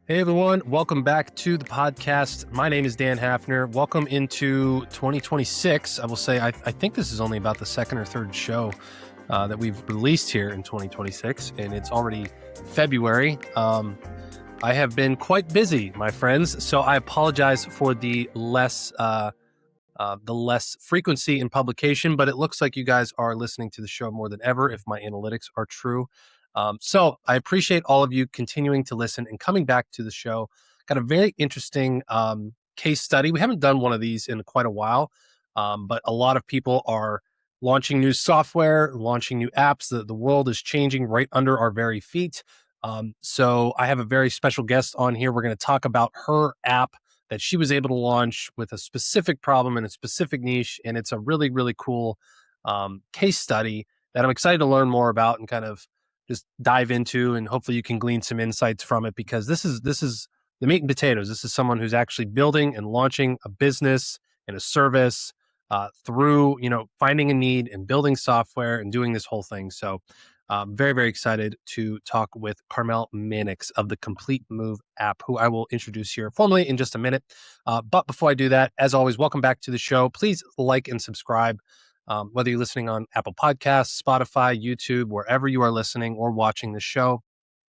Hey everyone, welcome back to the podcast. My name is Dan Hafner. Welcome into 2026. I will say, I think this is only about the second or third show that we've released here in 2026, and it's already February. I have been quite busy, my friends, so I apologize for the less frequency in publication, but it looks like you guys are listening to the show more than ever if my analytics are true. So I appreciate all of you continuing to listen and coming back to the show. Got a very interesting case study. We haven't done one of these in quite a while, but a lot of people are launching new software, launching new apps. The world is changing right under our very feet. So I have a very special guest on here. We're going to talk about her app that she was able to launch with a specific problem in a specific niche. And it's a really, really cool case study that I'm excited to learn more about and kind of just dive into, and hopefully you can glean some insights from it, because this is the meat and potatoes. This is someone who's actually building and launching a business and a service through finding a need and building software and doing this whole thing. So very, very excited to talk with Carmel Mannix of the Complete Move app, who I will introduce here formally in just a minute. But before I do that, as always, welcome back to the show. Please like and subscribe. Whether you're listening on Apple Podcasts, Spotify, YouTube, wherever you are listening or watching the show,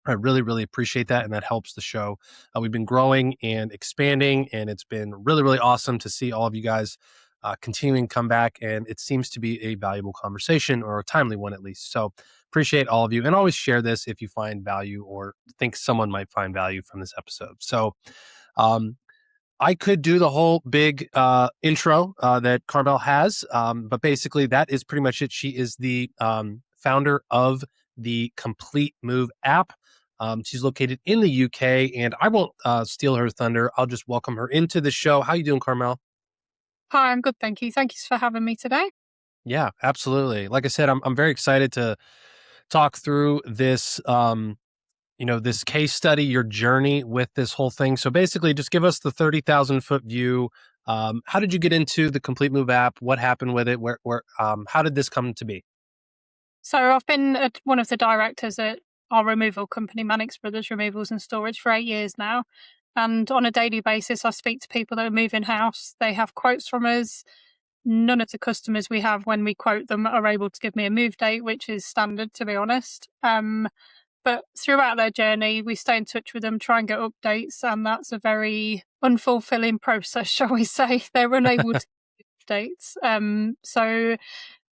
I really, really appreciate that. And that helps the show. We've been growing and expanding, and it's been really, really awesome to see all of you guys continuing to come back. And it seems to be a valuable conversation, or a timely one at least. So appreciate all of you, and always share this if you find value or think someone might find value from this episode. So, I could do the whole big intro that Carmel has, but basically that is pretty much it. She is the founder of the Complete Move app. She's located in the UK, and I won't steal her thunder. I'll just welcome her into the show. How you doing, Carmel? Hi, I'm good, thank you. Thank you for having me today. Yeah, absolutely. Like I said, I'm very excited to talk through this this case study, your journey with this whole thing. So basically, just give us the 30,000-foot view. How did you get into the Complete Move app? What happened with it? How did this come to be? So I've been one of the directors at our removal company, Mannix Brothers Removals and Storage, for 8 years now. And on a daily basis, I speak to people that are moving house. They have quotes from us. None of the customers we have, when we quote them, are able to give me a move date, which is standard, to be honest. But throughout their journey, we stay in touch with them, try and get updates, and that's a very unfulfilling process, shall we say. They're unable to give updates. And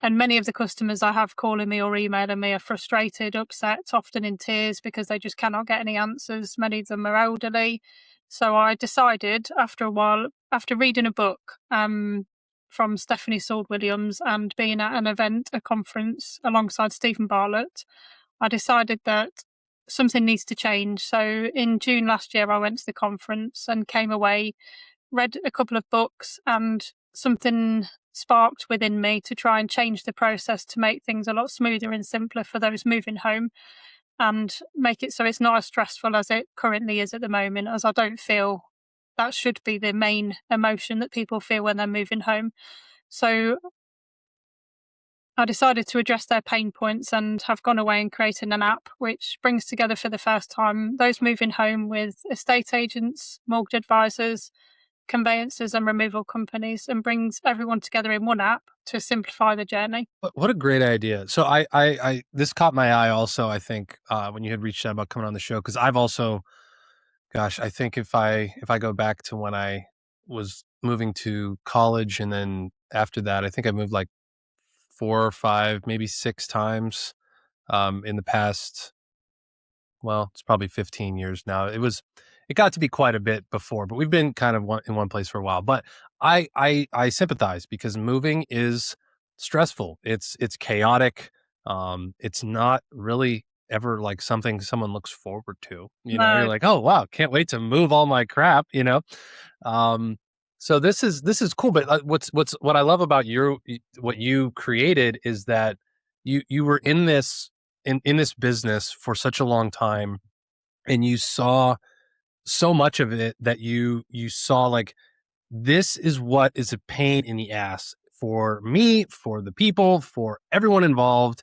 many of the customers I have calling me or emailing me are frustrated, upset, often in tears, because they just cannot get any answers. Many of them are elderly. So I decided after a while, after reading a book from Stephanie Sord-Williams and being at an event, a conference alongside Stephen Bartlett, I decided that something needs to change. So in June last year, I went to the conference and came away, read a couple of books, and something sparked within me to try and change the process to make things a lot smoother and simpler for those moving home, and make it so it's not as stressful as it currently is at the moment, as I don't feel that should be the main emotion that people feel when they're moving home. So I decided to address their pain points and have gone away and created an app which brings together for the first time those moving home with estate agents, mortgage advisors, conveyancers and removal companies, and brings everyone together in one app to simplify the journey. What a great idea! So I this caught my eye also. I think when you had reached out about coming on the show, because I've also, gosh, I think if I go back to when I was moving to college, and then after that, I think I moved like 4 or 5, maybe 6 times in the past. Well, it's probably 15 years now. It got to be quite a bit before, but we've been kind of in one place for a while. But I sympathize, because moving is stressful. It's chaotic. It's not really ever like something someone looks forward to. You're No, like, oh wow, can't wait to move all my crap. Um, so this is cool. But what I love about what you created is that you were in this business for such a long time, and you saw so much of it that you saw like, this is what is a pain in the ass for me, for the people, for everyone involved.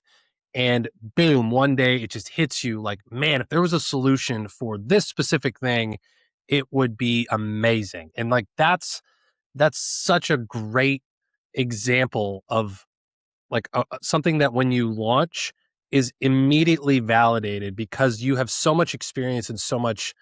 and boom, one day it just hits you like, man, if there was a solution for this specific thing, it would be amazing. And like that's such a great example of like something that when you launch is immediately validated because you have so much experience and so much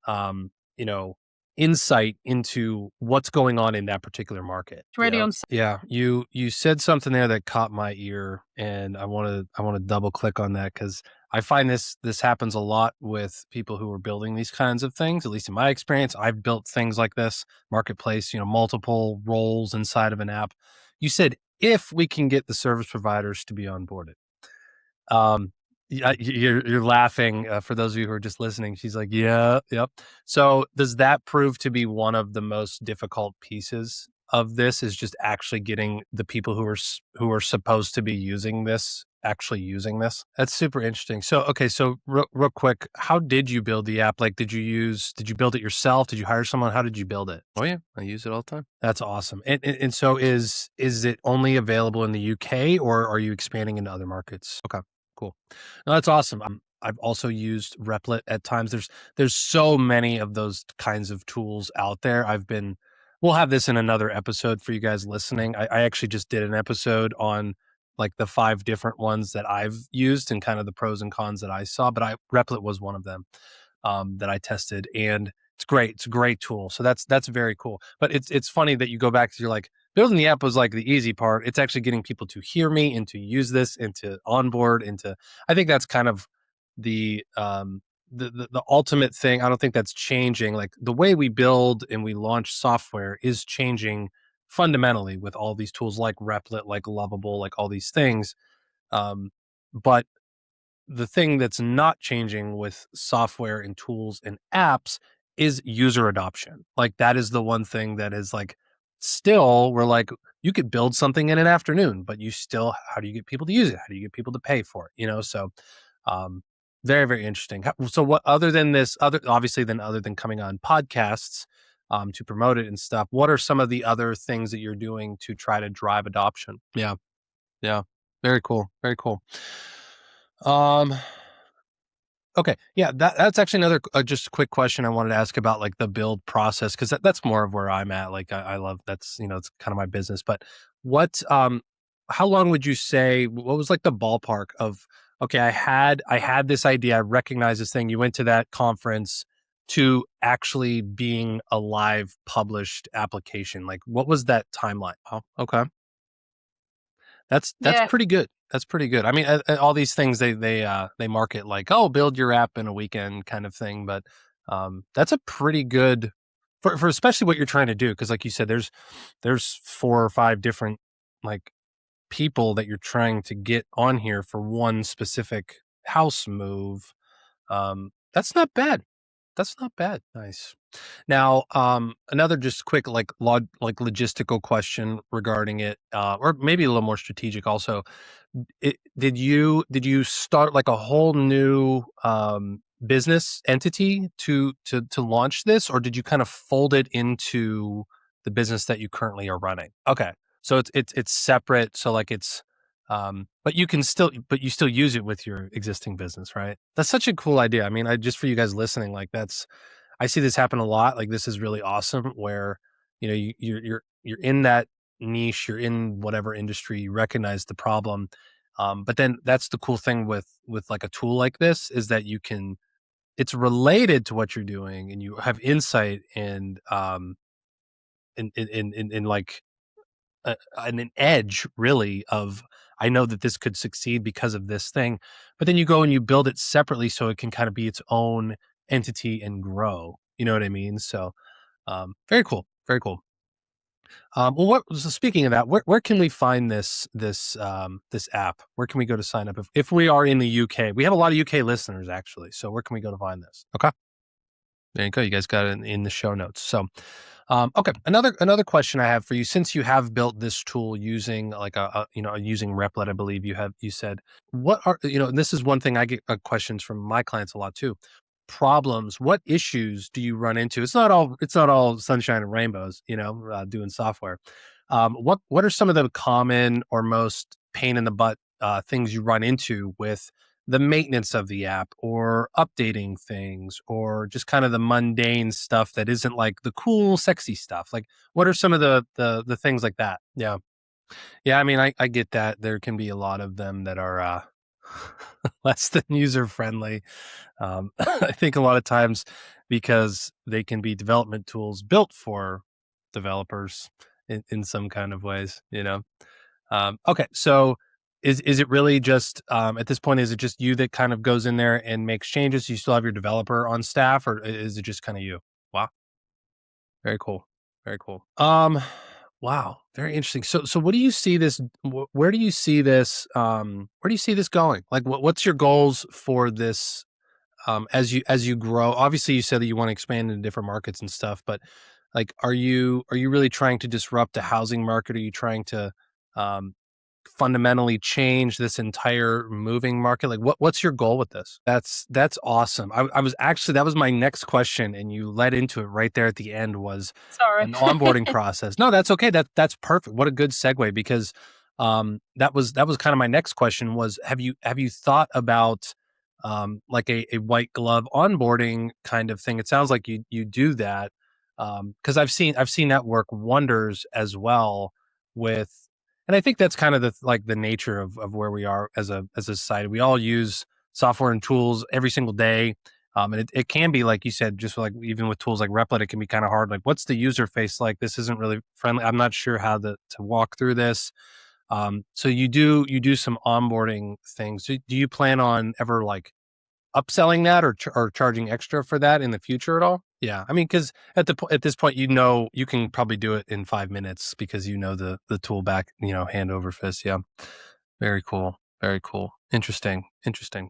um you know insight into what's going on in that particular market. It's really on. Yeah, you said something there that caught my ear, and I want to double click on that because I find this happens a lot with people who are building these kinds of things. At least in my experience, I've built things like this marketplace, multiple roles inside of an app. You said if we can get the service providers to be onboarded. Um, yeah, you're laughing, for those of you who are just listening. She's like, "Yeah, yep." So, does that prove to be one of the most difficult pieces of this is just actually getting the people who are supposed to be using this actually using this? That's super interesting. So, okay, so real quick, how did you build the app? Like, did you build it yourself? Did you hire someone? How did you build it? Oh yeah, I use it all the time. That's awesome. And so is it only available in the UK or are you expanding into other markets? Okay. Cool. No, that's awesome. I've also used Replit at times. There's so many of those kinds of tools out there. We'll have this in another episode for you guys listening. I actually just did an episode on like the 5 different ones that I've used and kind of the pros and cons that I saw, but Replit was one of them that I tested, and it's great. It's a great tool. So that's very cool. But it's funny that you go back to you're like building the app was like the easy part. It's actually getting people to hear me and to use this and to onboard and to. I think that's kind of the the ultimate thing. I don't think that's changing. Like the way we build and we launch software is changing fundamentally with all these tools like Replit, like Lovable, like all these things. Um, but the thing that's not changing with software and tools and apps is user adoption. Like that is the one thing that is like still we're like you could build something in an afternoon, but you still how do you get people to use it? How do you get people to pay for it? So um very very interesting. So what other than this other obviously then other than coming on podcasts to promote it and stuff, what are some of the other things that you're doing to try to drive adoption? Yeah. Yeah. Very cool. Very cool. Um Okay, yeah, that's actually another just a quick question I wanted to ask about like the build process because that's more of where I'm at. Like I love that's it's kind of my business. But what how long would you say? What was like the ballpark of? Okay, I had this idea. I recognized this thing. You went to that conference to actually being a live published application. Like what was that timeline? Oh, okay. That's Yeah, pretty good. That's pretty good. I mean, all these things they market like, "Oh, build your app in a weekend," kind of thing, but that's a pretty good for especially what you're trying to do. Because, like you said, there's 4 or 5 different like people that you're trying to get on here for one specific house move. That's not bad. That's not bad. Nice. Now, another just quick like logistical question regarding it, or maybe a little more strategic also. Did you start like a whole new business entity to launch this, or did you kind of fold it into the business that you currently are running? Okay, so it's separate. So like it's but you still use it with your existing business, right? That's such a cool idea. I mean, I just for you guys listening, like that's I see this happen a lot. Like this is really awesome where, you're in that niche, you're in whatever industry, you recognize the problem. But then that's the cool thing with like a tool like this is that it's related to what you're doing and you have insight and in like an edge really of I know that this could succeed because of this thing, but then you go and you build it separately so it can kind of be its own entity and grow. You know what I mean? So very cool, very cool. Well, so speaking of that, where can we find this app? Where can we go to sign up if we are in the UK? We have a lot of UK listeners actually. So where can we go to find this? Okay, there you go. You guys got it in the show notes. So okay, another question I have for you, since you have built this tool using like using Replit, I believe you said, what are and this is one thing I get questions from my clients a lot too. Problems, what issues do you run into? It's not all sunshine and rainbows, doing software. What are some of the common or most pain in the butt things you run into with the maintenance of the app or updating things or just kind of the mundane stuff that isn't like the cool, sexy stuff? Like, what are some of the things like that? Yeah. Yeah, I mean, I get that. There can be a lot of them that are less than user friendly. I think a lot of times because they can be development tools built for developers in some kind of ways, you know. Okay, so is it really just at this point? Is it just you that kind of goes in there and makes changes? You still have your developer on staff, or is it just kind of you? Wow, very cool, very cool. Wow, very interesting. So what do you see this? Where do you see this? Where do you see this going? Like, what's your goals for this as you grow? Obviously, you said that you want to expand into different markets and stuff, but like, are you really trying to disrupt the housing market? Are you trying to um, fundamentally change this entire moving market? Like, what's your goal with this? That's awesome. I was actually, that was my next question, and you led into it right there at the end. Was Sorry. an onboarding process? No, that's okay. That's perfect. What a good segue, because that was kind of my next question. Was have you thought about like a white glove onboarding kind of thing? It sounds like you do that, because I've seen that work wonders as well with, and I think that's kind of the nature of where we are as a society. We all use software and tools every single day. And it can be, like you said, just like even with tools like Replit, it can be kind of hard. Like, what's the user face like? This isn't really friendly. I'm not sure how to walk through this. So you do some onboarding things. Do you plan on ever like upselling that or charging extra for that in the future at all? Yeah, I mean, because at this point, you can probably do it in 5 minutes because you know the tool back, hand over fist. Yeah, very cool, very cool, interesting, interesting.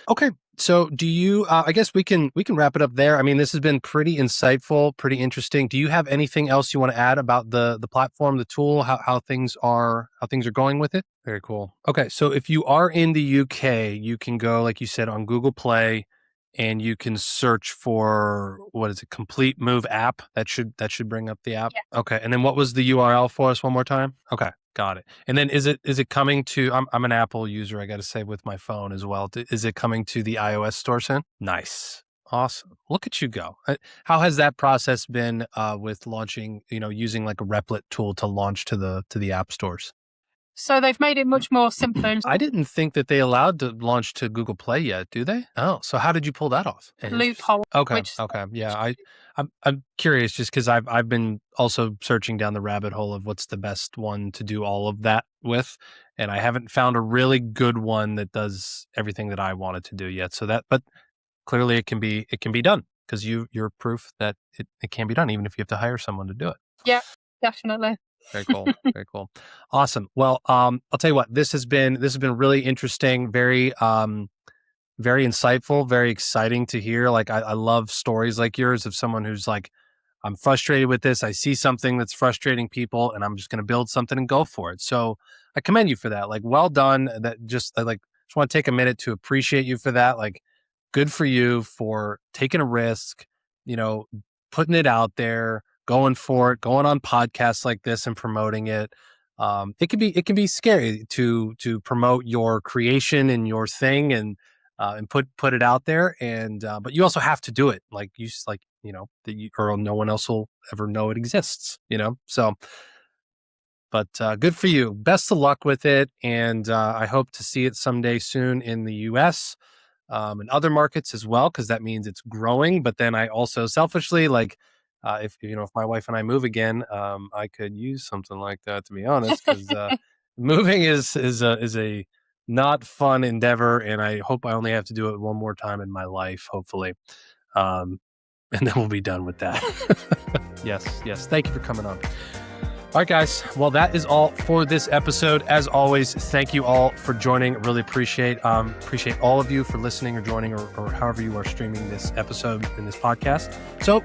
Okay, so do you? I guess we can wrap it up there. I mean, this has been pretty insightful, pretty interesting. Do you have anything else you want to add about the platform, the tool, how things are going with it? Very cool. Okay, so if you are in the UK, you can go, like you said, on Google Play, and you can search for, what is it, Complete Move app. That should bring up the app. Yeah. Okay, and then what was the URL for us one more time? Okay, got it. And then is it coming to? I'm an Apple user, I got to say, with my phone as well. Is it coming to the iOS store soon? Nice. Awesome. Look at you go. How has that process been with launching, using like a Replit tool to launch to the app stores? So they've made it much more simpler. I didn't think that they allowed to launch to Google Play yet, do they? Oh, so how did you pull that off? Loophole, Okay, which okay, yeah. I'm curious just because I've been also searching down the rabbit hole of what's the best one to do all of that with, and I haven't found a really good one that does everything that I wanted to do yet. But clearly it can be done, because you're proof that it can be done, even if you have to hire someone to do it. yeah, definitely. Very cool. Very cool. Awesome. Well, I'll tell you what, this has been really interesting, very insightful, very exciting to hear. Like, I love stories like yours of someone who's like, I'm frustrated with this. I see something that's frustrating people, and I'm just going to build something and go for it. So I commend you for that. Like, well done. I just want to take a minute to appreciate you for that. Like, good for you for taking a risk, you know, putting it out there, going for it, going on podcasts like this and promoting it. It can be scary to promote your creation and your thing, and put it out there, and but you also have to do it, like or no one else will ever know it exists, so. But good for you. Best of luck with it, and I hope to see it someday soon in the US, and other markets as well, because that means it's growing. But then I also selfishly, like, if my wife and I move again, I could use something like that, to be honest, because moving is a not fun endeavor, and I hope I only have to do it one more time in my life, hopefully, um, and then we'll be done with that. Yes, yes. Thank you for coming on. All right, guys. Well, that is all for this episode. As always, thank you all for joining. Really appreciate all of you for listening or joining, or however you are streaming this episode in this podcast. So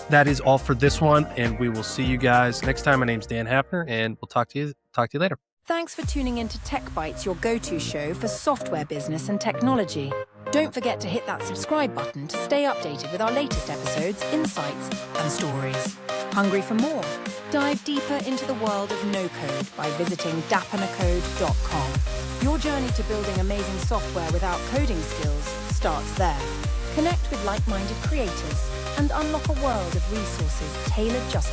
that is all for this one, and we will see you guys next time. My name's Dan Hafner, and we'll talk to you later. Thanks for tuning in to Tech Bites, your go-to show for software business and technology. Don't forget to hit that subscribe button to stay updated with our latest episodes, insights, and stories. Hungry for more? Dive deeper into the world of no-code by visiting dapanacode.com. Your journey to building amazing software without coding skills starts there. Connect with like-minded creators and unlock a world of resources tailored just